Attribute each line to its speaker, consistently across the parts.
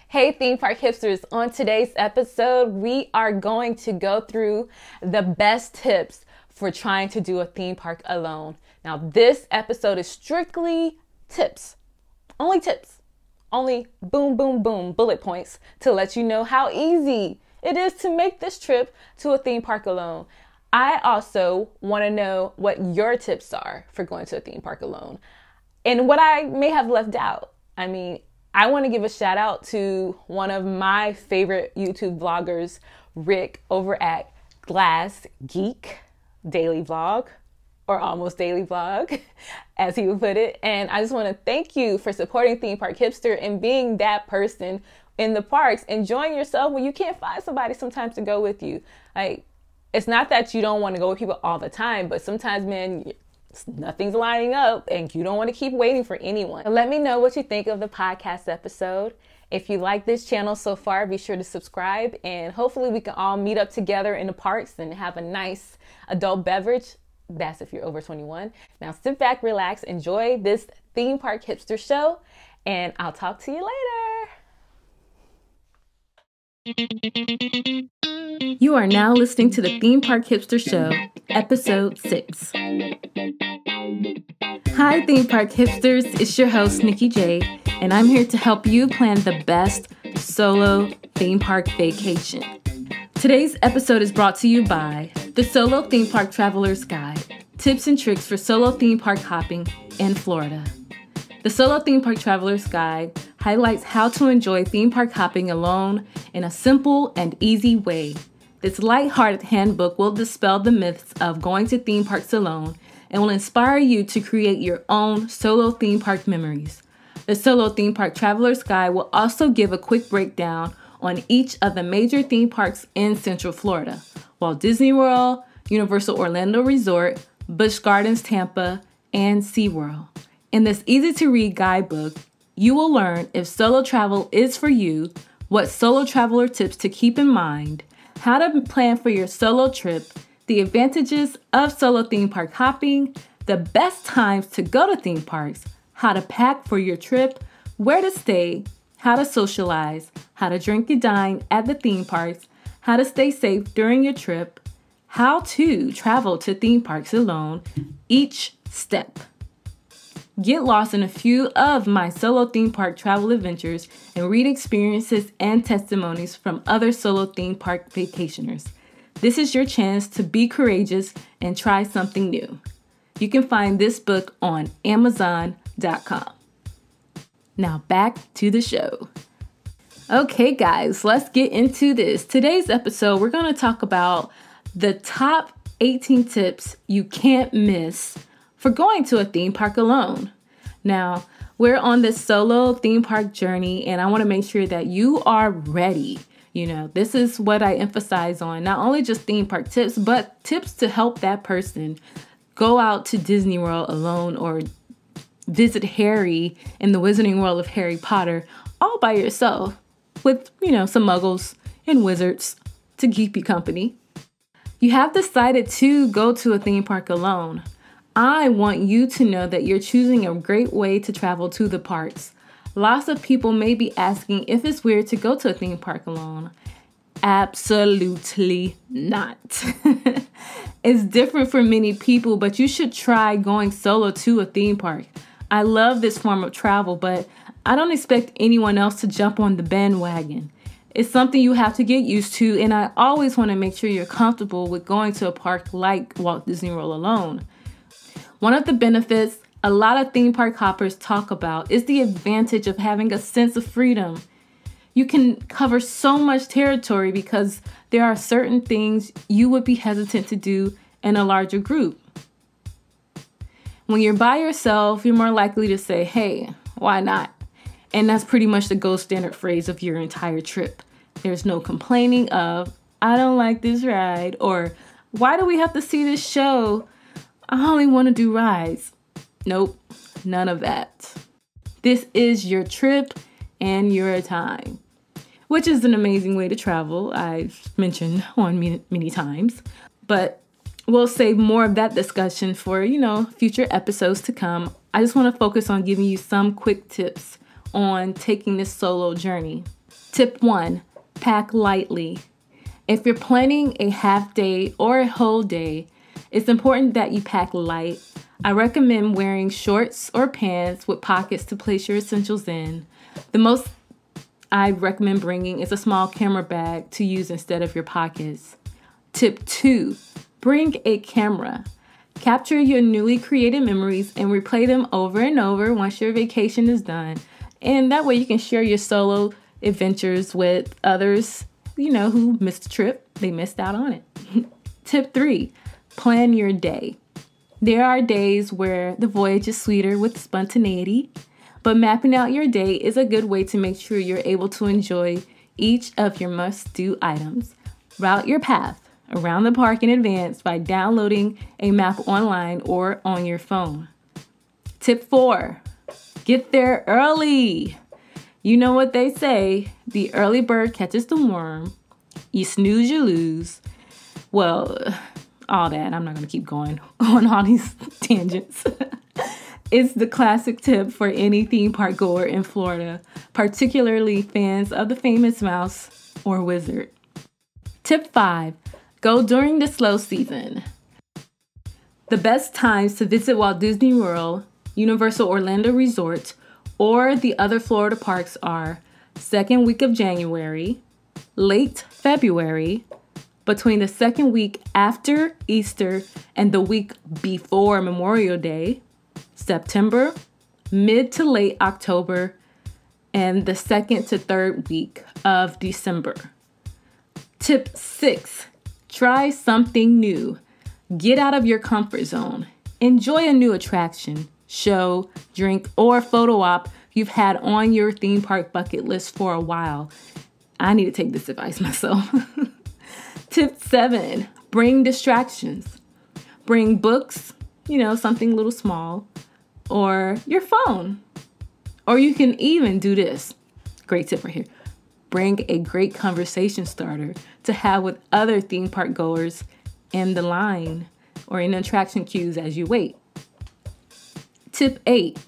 Speaker 1: Hey theme park hipsters, on today's episode, we are going to go through the best tips for trying to do a theme park alone. Now, this episode is strictly tips, only boom, boom, boom, bullet points to let you know how easy it is to make this trip to a theme park alone. I also want to know what your tips are for going to a theme park alone and what I may have left out. I want to give a shout out to one of my favorite YouTube vloggers, Rick, over at Glass Geek Daily Vlog, or Almost Daily Vlog, as he would put it. And I just want to thank you for supporting Theme Park Hipster and being that person in the parks, enjoying yourself when you can't find somebody sometimes to go with you. It's not that you don't want to go with people all the time, but sometimes, man, nothing's lining up and you don't want to keep waiting for anyone. Let me know what you think of the podcast episode. If you like this channel so far, be sure to subscribe, and hopefully we can all meet up together in the parks and have a nice adult beverage. That's if you're over 21. Now sit back, relax, enjoy this Theme Park Hipster show, and I'll talk to you later. You are now listening to the Theme Park Hipster Show, Episode 6. Hi, Theme Park Hipsters. It's your host, Nikki J, and I'm here to help you plan the best solo theme park vacation. Today's episode is brought to you by the Solo Theme Park Traveler's Guide, Tips and Tricks for Solo Theme Park Hopping in Florida. The Solo Theme Park Traveler's Guide highlights how to enjoy theme park hopping alone in a simple and easy way. This lighthearted handbook will dispel the myths of going to theme parks alone and will inspire you to create your own solo theme park memories. The Solo Theme Park Traveler's Guide will also give a quick breakdown on each of the major theme parks in Central Florida: Walt Disney World, Universal Orlando Resort, Busch Gardens Tampa, and SeaWorld. In this easy-to-read guidebook, you will learn if solo travel is for you, what solo traveler tips to keep in mind, how to plan for your solo trip, the advantages of solo theme park hopping, the best times to go to theme parks, how to pack for your trip, where to stay, how to socialize, how to drink and dine at the theme parks, how to stay safe during your trip, how to travel to theme parks alone, each step. Get lost in a few of my solo theme park travel adventures and read experiences and testimonies from other solo theme park vacationers. This is your chance to be courageous and try something new. You can find this book on Amazon.com. Now back to the show. Okay, guys, let's get into this. Today's episode, we're going to talk about the top 18 tips you can't miss for going to a theme park alone. Now, we're on this solo theme park journey, and I want to make sure that you are ready. This is what I emphasize on, not only just theme park tips, but tips to help that person go out to Disney World alone or visit Harry in the Wizarding World of Harry Potter all by yourself with, some muggles and wizards to keep you company. You have decided to go to a theme park alone. I want you to know that you're choosing a great way to travel to the parks. Lots of people may be asking if it's weird to go to a theme park alone. Absolutely not. It's different for many people, but you should try going solo to a theme park. I love this form of travel, but I don't expect anyone else to jump on the bandwagon. It's something you have to get used to, and I always want to make sure you're comfortable with going to a park like Walt Disney World alone. One of the benefits a lot of theme park hoppers talk about is the advantage of having a sense of freedom. You can cover so much territory because there are certain things you would be hesitant to do in a larger group. When you're by yourself, you're more likely to say, hey, why not? And that's pretty much the gold standard phrase of your entire trip. There's no complaining of, I don't like this ride, or why do we have to see this show? I only want to do rides. Nope, none of that. This is your trip and your time, which is an amazing way to travel. I've mentioned on many times, but we'll save more of that discussion for, future episodes to come. I just want to focus on giving you some quick tips on taking this solo journey. Tip 1, pack lightly. If you're planning a half day or a whole day, it's important that you pack light. I recommend wearing shorts or pants with pockets to place your essentials in. The most I recommend bringing is a small camera bag to use instead of your pockets. Tip 2, bring a camera. Capture your newly created memories and replay them over and over once your vacation is done. And that way you can share your solo adventures with others, who missed the trip. They missed out on it. Tip 3, plan your day. There are days where the voyage is sweeter with spontaneity, but mapping out your day is a good way to make sure you're able to enjoy each of your must-do items. Route your path around the park in advance by downloading a map online or on your phone. Tip 4, get there early. You know what they say, the early bird catches the worm. You snooze, you lose. Well, all that. I'm not going to keep going on all these tangents. It's the classic tip for any theme park goer in Florida, particularly fans of the famous mouse or wizard. Tip 5, go during the slow season. The best times to visit Walt Disney World, Universal Orlando Resort, or the other Florida parks are second week of January, late February, between the second week after Easter and the week before Memorial Day, September, mid to late October, and the second to third week of December. Tip 6, try something new. Get out of your comfort zone. Enjoy a new attraction, show, drink, or photo op you've had on your theme park bucket list for a while. I need to take this advice myself. Tip 7, bring distractions. Bring books, something a little small, or your phone. Or you can even do this. Great tip right here. Bring a great conversation starter to have with other theme park goers in the line or in attraction queues as you wait. Tip 8,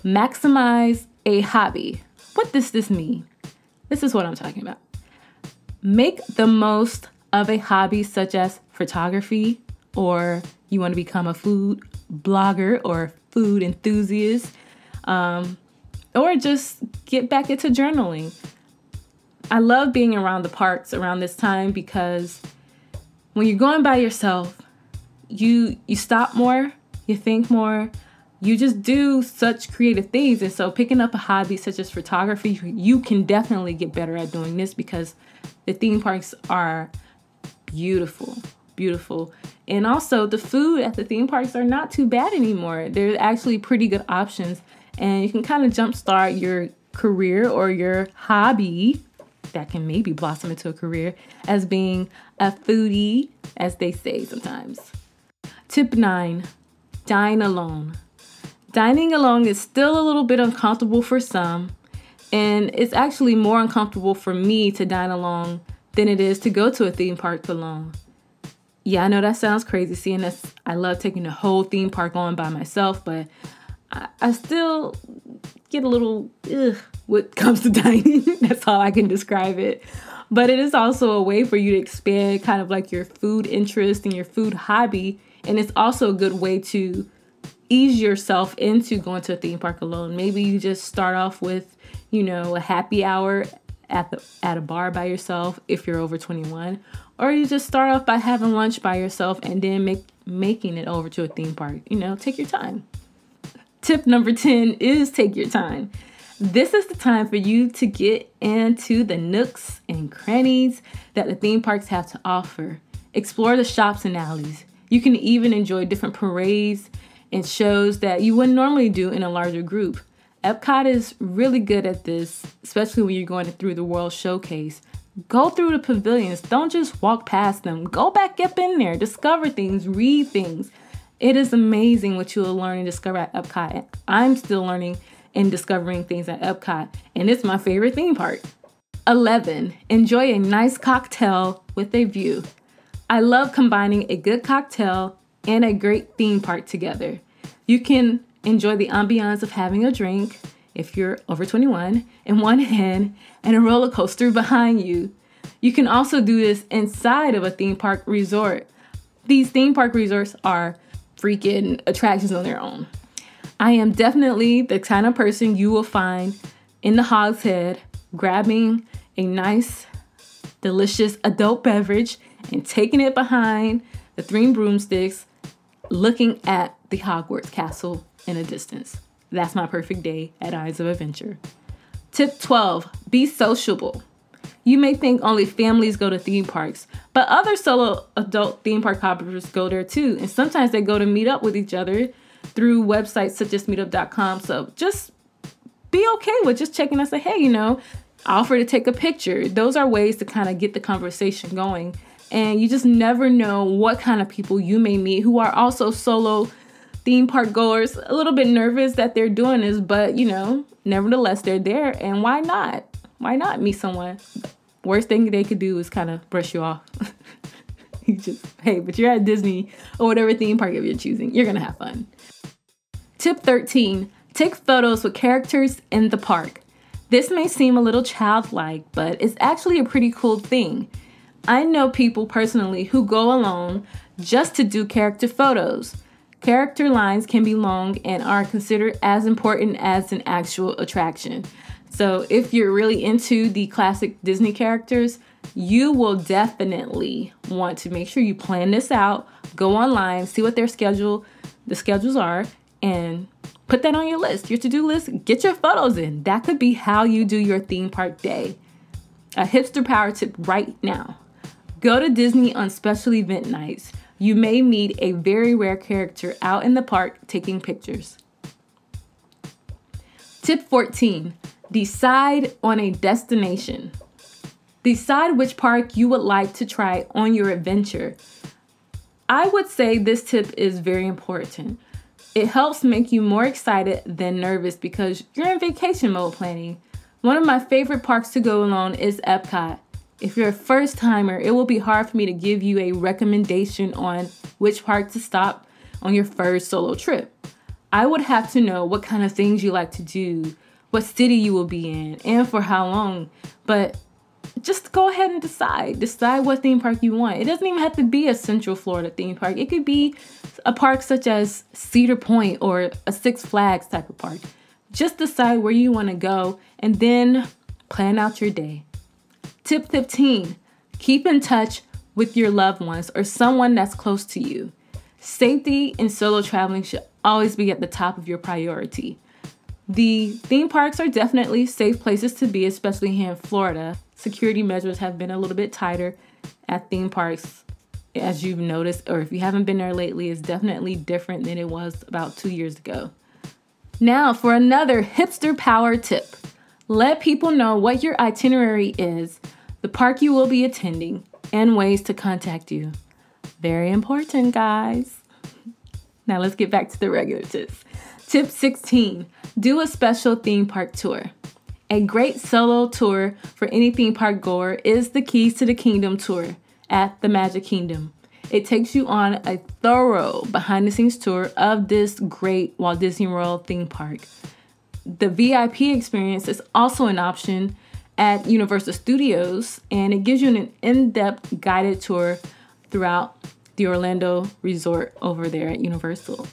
Speaker 1: maximize a hobby. What does this mean? This is what I'm talking about. Make the most of a hobby such as photography, or you want to become a food blogger or food enthusiast, or just get back into journaling. I love being around the parks around this time because when you're going by yourself, you stop more, you think more, you just do such creative things. And so picking up a hobby such as photography, you can definitely get better at doing this because the theme parks are beautiful, beautiful. And also the food at the theme parks are not too bad anymore. They're actually pretty good options. And you can kind of jumpstart your career or your hobby that can maybe blossom into a career as being a foodie, as they say sometimes. Tip 9, dine alone. Dining alone is still a little bit uncomfortable for some, and it's actually more uncomfortable for me to dine alone than it is to go to a theme park alone. Yeah, I know that sounds crazy, seeing as I love taking the whole theme park on by myself, but I still get a little ugh when it comes to dining. That's how I can describe it. But it is also a way for you to expand kind of like your food interest and your food hobby, and it's also a good way to ease yourself into going to a theme park alone. Maybe you just start off with, a happy hour at a bar by yourself if you're over 21, or you just start off by having lunch by yourself and then making it over to a theme park. Take your time. Tip number 10 is take your time. This is the time for you to get into the nooks and crannies that the theme parks have to offer. Explore the shops and alleys. You can even enjoy different parades and shows that you wouldn't normally do in a larger group. Epcot is really good at this, especially when you're going through the World Showcase. Go through the pavilions. Don't just walk past them. Go back up in there. Discover things. Read things. It is amazing what you will learn and discover at Epcot. I'm still learning and discovering things at Epcot, and it's my favorite theme park. 11, enjoy a nice cocktail with a view. I love combining a good cocktail and a great theme park together. You can enjoy the ambiance of having a drink if you're over 21, in one hand and a roller coaster behind you. You can also do this inside of a theme park resort. These theme park resorts are freaking attractions on their own. I am definitely the kind of person you will find in the Hog's Head grabbing a nice, delicious adult beverage and taking it behind the three broomsticks, looking at the Hogwarts castle in a distance. That's my perfect day at Eyes of Adventure. Tip 12, be sociable. You may think only families go to theme parks, but other solo adult theme park hoppers go there too. And sometimes they go to meet up with each other through websites such as meetup.com. So just be okay with just checking and say, hey, offer to take a picture. Those are ways to kind of get the conversation going. And you just never know what kind of people you may meet who are also solo theme park goers, a little bit nervous that they're doing this, but nevertheless, they're there. And why not? Why not meet someone? Worst thing they could do is kind of brush you off. But you're at Disney or whatever theme park if you're choosing. You're going to have fun. Tip 13, take photos with characters in the park. This may seem a little childlike, but it's actually a pretty cool thing. I know people personally who go alone just to do character photos. Character lines can be long and are considered as important as an actual attraction. So if you're really into the classic Disney characters, you will definitely want to make sure you plan this out, go online, see what the schedules are, and put that on your list, your to-do list. Get your photos in. That could be how you do your theme park day. A hipster power tip right now. Go to Disney on special event nights. You may meet a very rare character out in the park taking pictures. Tip 14, decide on a destination. Decide which park you would like to try on your adventure. I would say this tip is very important. It helps make you more excited than nervous because you're in vacation mode planning. One of my favorite parks to go alone is Epcot. If you're a first timer, it will be hard for me to give you a recommendation on which park to stop on your first solo trip. I would have to know what kind of things you like to do, what city you will be in, and for how long. But just go ahead and decide. Decide what theme park you want. It doesn't even have to be a Central Florida theme park. It could be a park such as Cedar Point or a Six Flags type of park. Just decide where you want to go and then plan out your day. Tip 15, keep in touch with your loved ones or someone that's close to you. Safety in solo traveling should always be at the top of your priority. The theme parks are definitely safe places to be, especially here in Florida. Security measures have been a little bit tighter at theme parks, as you've noticed, or if you haven't been there lately, it's definitely different than it was about 2 years ago. Now for another hipster power tip. Let people know what your itinerary is, the park you will be attending, and ways to contact you. Very important, guys. Now let's get back to the regular tips. Tip 16, do a special theme park tour. A great solo tour for any theme park goer is the Keys to the Kingdom tour at the Magic Kingdom. It takes you on a thorough behind-the-scenes tour of this great Walt Disney World theme park. The VIP experience is also an option at Universal Studios, and it gives you an in-depth guided tour throughout the Orlando resort over there at Universal.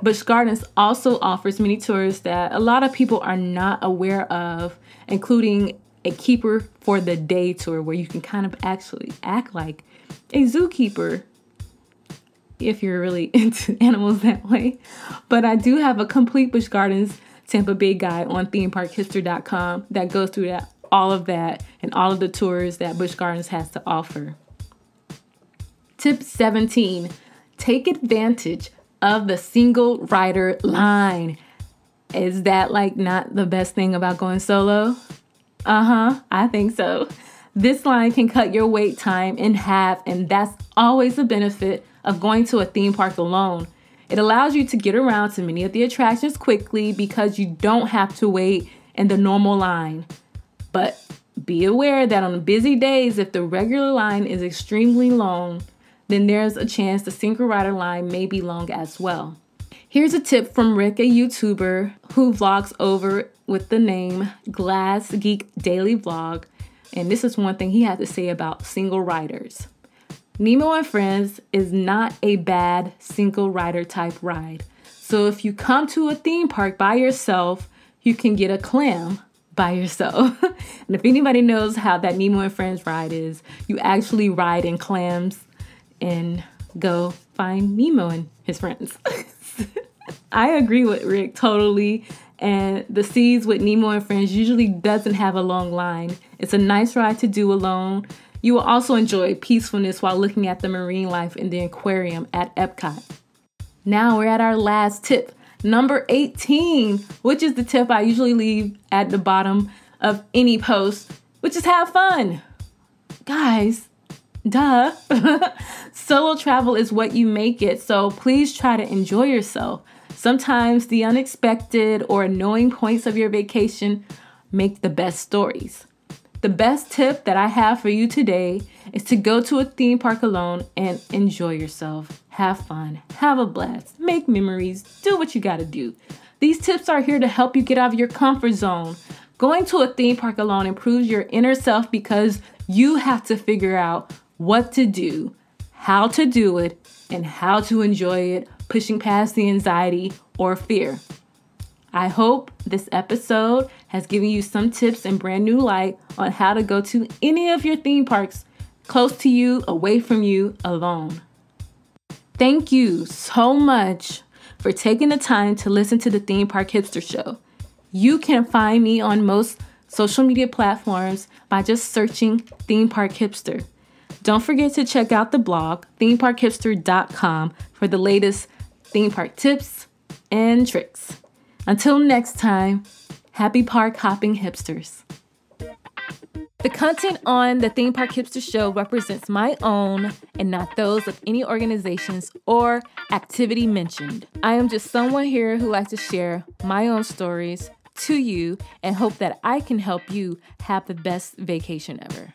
Speaker 1: Busch Gardens also offers many tours that a lot of people are not aware of, including a keeper for the day tour where you can kind of actually act like a zookeeper if you're really into animals that way. But I do have a complete Busch Gardens Tampa Bay guide on themeparkhipster.com that goes through all of that and all of the tours that Busch Gardens has to offer. Tip 17, take advantage of the single rider line. Is that not the best thing about going solo? I think so. This line can cut your wait time in half, and that's always a benefit of going to a theme park alone. It allows you to get around to many of the attractions quickly because you don't have to wait in the normal line. But be aware that on busy days, if the regular line is extremely long, then there's a chance the single rider line may be long as well. Here's a tip from Rick, a YouTuber who vlogs over with the name Glass Geek Daily Vlog. And this is one thing he had to say about single riders. Nemo and Friends is not a bad single rider type ride. So if you come to a theme park by yourself, you can get a clam by yourself. And if anybody knows how that Nemo and Friends ride is, you actually ride in clams and go find Nemo and his friends. I agree with Rick totally. And the Seas with Nemo and Friends usually doesn't have a long line. It's a nice ride to do alone. You will also enjoy peacefulness while looking at the marine life in the aquarium at Epcot. Now we're at our last tip, number 18, which is the tip I usually leave at the bottom of any post, which is have fun. Guys, duh. Solo travel is what you make it, so please try to enjoy yourself. Sometimes the unexpected or annoying points of your vacation make the best stories. The best tip that I have for you today is to go to a theme park alone and enjoy yourself. Have fun, have a blast, make memories, do what you gotta do. These tips are here to help you get out of your comfort zone. Going to a theme park alone improves your inner self because you have to figure out what to do, how to do it, and how to enjoy it, pushing past the anxiety or fear. I hope this episode has given you some tips and brand new light on how to go to any of your theme parks close to you, away from you, alone. Thank you so much for taking the time to listen to the Theme Park Hipster Show. You can find me on most social media platforms by just searching Theme Park Hipster. Don't forget to check out the blog, themeparkhipster.com, for the latest theme park tips and tricks. Until next time, happy park hopping hipsters. The content on the Theme Park Hipster Show represents my own and not those of any organizations or activity mentioned. I am just someone here who likes to share my own stories to you and hope that I can help you have the best vacation ever.